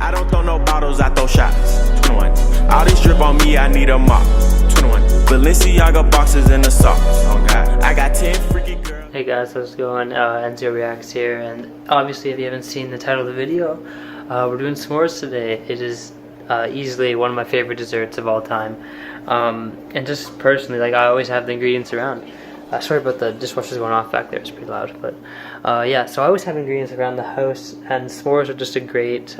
I don't throw no bottles, I throw shots. 21. All this drip on me, I need a mop. 21. Balenciaga boxes in the socks. Oh God. I got 10 freaky girls. Hey guys, how's it going? Enzo Reacts here, and obviously if you haven't seen the title of the video, we're doing s'mores today. It is easily one of my favorite desserts of all time. And just personally, like, I always have the ingredients around. Sorry about the dishwasher's going off back there, it's pretty loud, but yeah, so I always have ingredients around the house, and s'mores are just a great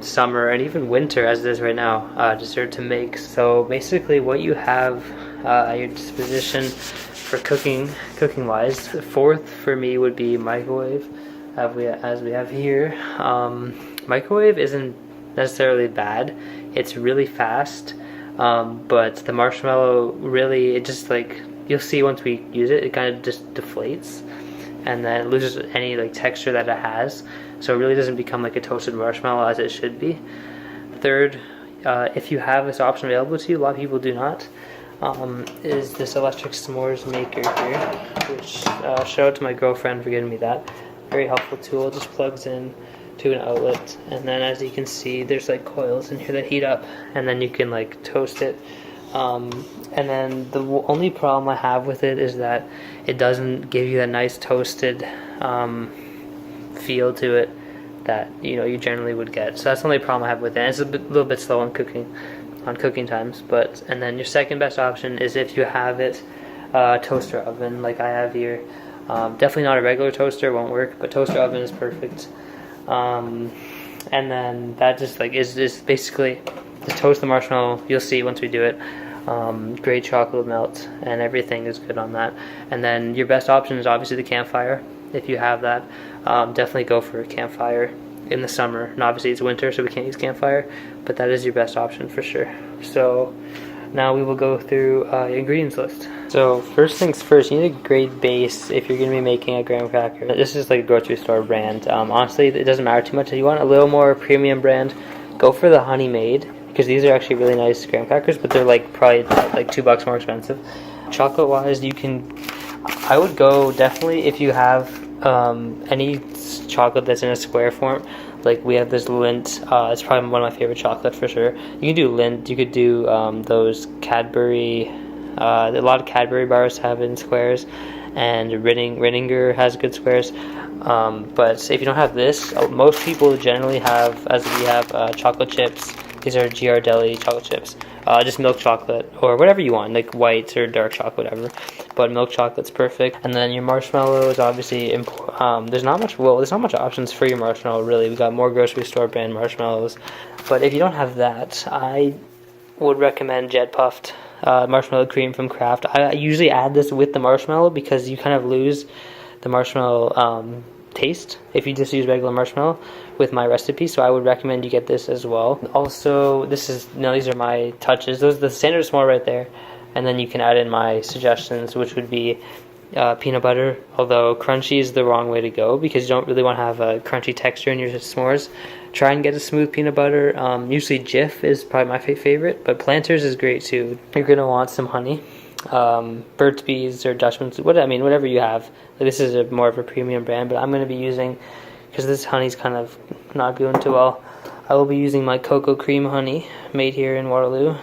summer and even winter, as it is right now, dessert to make. So basically what you have at your disposition for cooking wise, the fourth for me would be microwave, as we have here. Microwave isn't necessarily bad, it's really fast, but the marshmallow really, it just, like, you'll see once we use it, it kind of just deflates, and then it loses any like texture that it has, so it really doesn't become like a toasted marshmallow as it should be. Third, if you have this option available to you, a lot of people do not, is this electric s'mores maker here, which shout out to my girlfriend for getting me that. Very helpful tool. Just plugs in to an outlet, and then as you can see, there's like coils in here that heat up, and then you can like toast it. And then the only problem I have with it is that it doesn't give you that nice toasted feel to it that you generally would get. So that's the only problem I have with it. And it's a little bit slow on cooking times. And then your second best option is if you have it toaster oven like I have here. Definitely not a regular toaster, won't work, but toaster oven is perfect. And then that just like is basically just toast the marshmallow. You'll see once we do it. Great chocolate melt, and everything is good on that. And then your best option is obviously the campfire. If you have that, definitely go for a campfire in the summer. And obviously it's winter, so we can't use campfire, but that is your best option for sure. So now we will go through your ingredients list. So first things first, you need a great base if you're going to be making a graham cracker. This is like a grocery store brand. Honestly, it doesn't matter too much. If you want a little more premium brand, go for the Honey Made, because these are actually really nice graham crackers, but they're like probably like $2 more expensive. Chocolate wise, I would go definitely if you have any chocolate that's in a square form. Like we have this Lindt, it's probably one of my favorite chocolate for sure. You can do Lindt, you could do those Cadbury, a lot of Cadbury bars have in squares, and Rittinger has good squares. But if you don't have this, most people generally have, as we have, chocolate chips. These are Ghirardelli chocolate chips. Just milk chocolate, or whatever you want, like white or dark chocolate, whatever. But milk chocolate's perfect. And then your marshmallows, obviously, there's not much options for your marshmallow, really. We got more grocery store brand marshmallows. But if you don't have that, I would recommend Jet Puffed marshmallow cream from Kraft. I usually add this with the marshmallow because you kind of lose the marshmallow taste if you just use regular marshmallow with my recipe, so I would recommend you get this as well. Also, these are my touches. Those are the standard s'more right there, and then you can add in my suggestions, which would be peanut butter, although crunchy is the wrong way to go because you don't really want to have a crunchy texture in your s'mores. Try and get a smooth peanut butter. Usually Jif is probably my favorite, but Planters is great too. You're gonna want some honey, Burt's Bees or Dutchman's, whatever you have. Like, this is more of a premium brand, but I'm going to be using, because this honey's kind of not doing too well, I will be using my cocoa cream honey made here in Waterloo.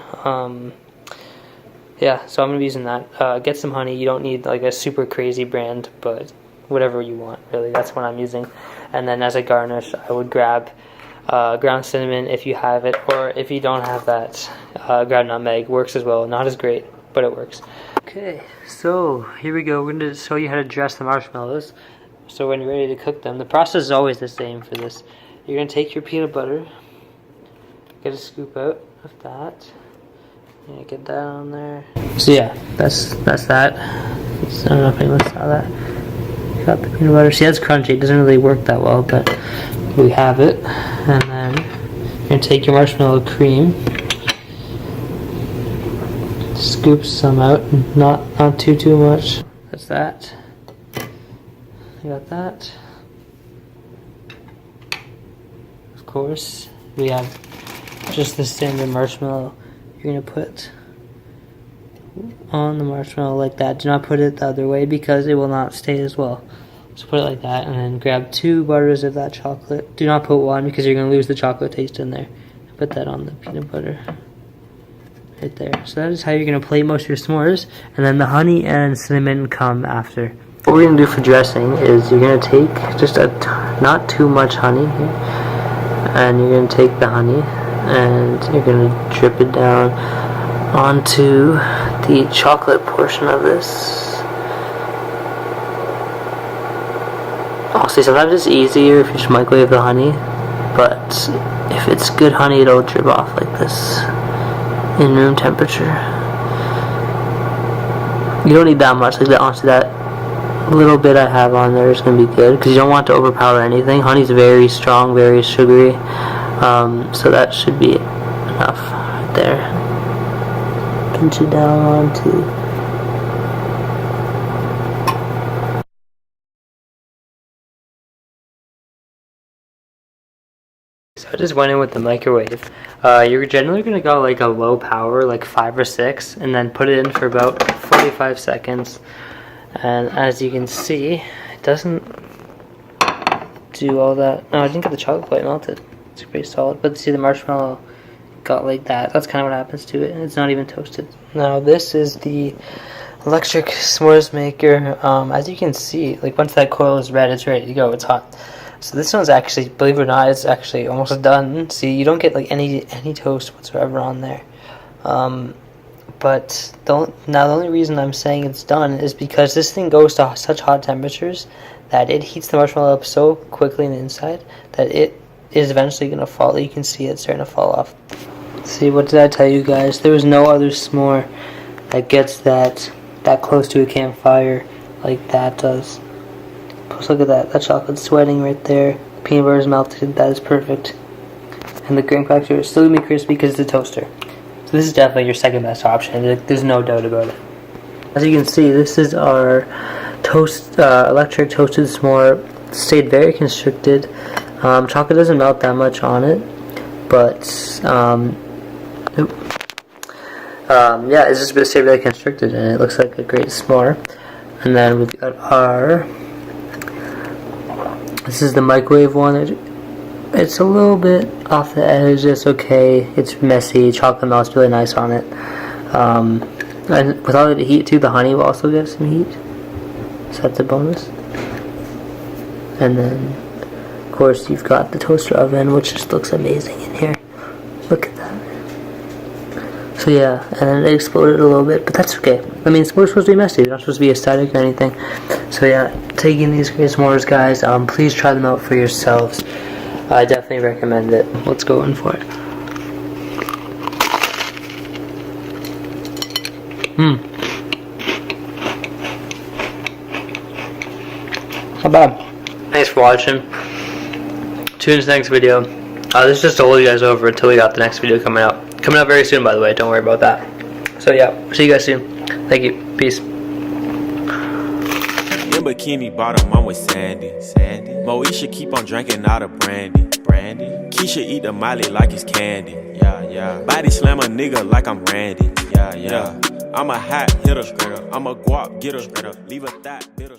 Yeah, so I'm going to be using that. Get some honey. You don't need like a super crazy brand, but whatever you want, really. That's what I'm using. And then as a garnish, I would grab ground cinnamon if you have it, or if you don't have that, ground nutmeg works as well. Not as great, but it works. Okay, so here we go. We're going to show you how to dress the marshmallows. So when you're ready to cook them, the process is always the same for this. You're going to take your peanut butter, get a scoop out of that, and get that on there. So yeah, that's that. I don't know if anyone saw that. Got the peanut butter. See, that's crunchy. It doesn't really work that well, but we have it. And then you're going to take your marshmallow cream, scoop some out, not too much. That's that. You got that. Of course, we have just the standard marshmallow. You're gonna put on the marshmallow like that. Do not put it the other way because it will not stay as well. So put it like that, and then grab 2 butters of that chocolate. Do not put 1 because you're going to lose the chocolate taste in there. Put that on the peanut butter. Right there. So that is how you're going to plate most of your s'mores. And then the honey and cinnamon come after. What we're going to do for dressing is you're going to take just not too much honey here. And you're going to take the honey and you're going to drip it down onto the chocolate portion of this. Honestly, sometimes it's easier if you just microwave the honey, but if it's good honey, it'll drip off like this in room temperature. You don't need that much, like that. Honestly, that little bit I have on there is going to be good because you don't want to overpower anything. Honey's very strong, very sugary, so that should be enough right there. Pinch it down onto. So I just went in with the microwave. You're generally going to go like a low power, like 5 or 6, and then put it in for about 45 seconds. And as you can see, it doesn't do all that. No, I didn't get the chocolate quite melted. It's pretty solid. But see, the marshmallow got like that. That's kind of what happens to it. It's not even toasted. Now this is the electric s'mores maker. As you can see, like once that coil is red, it's ready to go. It's hot. So this one's actually, believe it or not, it's actually almost done. See, you don't get like any toast whatsoever on there. But now the only reason I'm saying it's done is because this thing goes to such hot temperatures that it heats the marshmallow up so quickly on the inside that it is eventually going to fall. You can see it starting to fall off. See, what did I tell you guys? There was no other s'more that gets that close to a campfire like that does. Plus, look at that chocolate's sweating right there. Peanut butter is melted. That is perfect. And the graham cracker is still going to be crispy because it's a toaster. So this is definitely your second best option. There's no doubt about it. As you can see, this is our electric toasted s'more. It stayed very constricted. Chocolate doesn't melt that much on it, but yeah, it's just stayed really constricted, and it looks like a great s'more. And then we've got our. This is the microwave one. It's a little bit off the edge. It's okay. It's messy. Chocolate melts really nice on it. And with all the heat too, the honey will also get some heat. So that's a bonus. And then, of course, you've got the toaster oven, which just looks amazing in here. Look at that. So yeah, and then it exploded a little bit, but that's okay. I mean, s'mores are supposed to be messy. They're not supposed to be aesthetic or anything. So yeah, taking these great s'mores, guys. Please try them out for yourselves. I definitely recommend it. Let's go in for it. Not bad. Thanks for watching. Tune in to the next video. This is just to hold you guys over until we got the next video coming out. Coming out very soon, by the way. Don't worry about that. So yeah, see you guys soon. Thank you. Peace. In bikini bottom, I'm with Sandy. Moesha keep on drinking out of brandy. Keisha eat the Molly like it's candy. Body slam a nigga like I'm Randy. I'm a hot hitter. I'm a guap getter. Leave a thot bitter.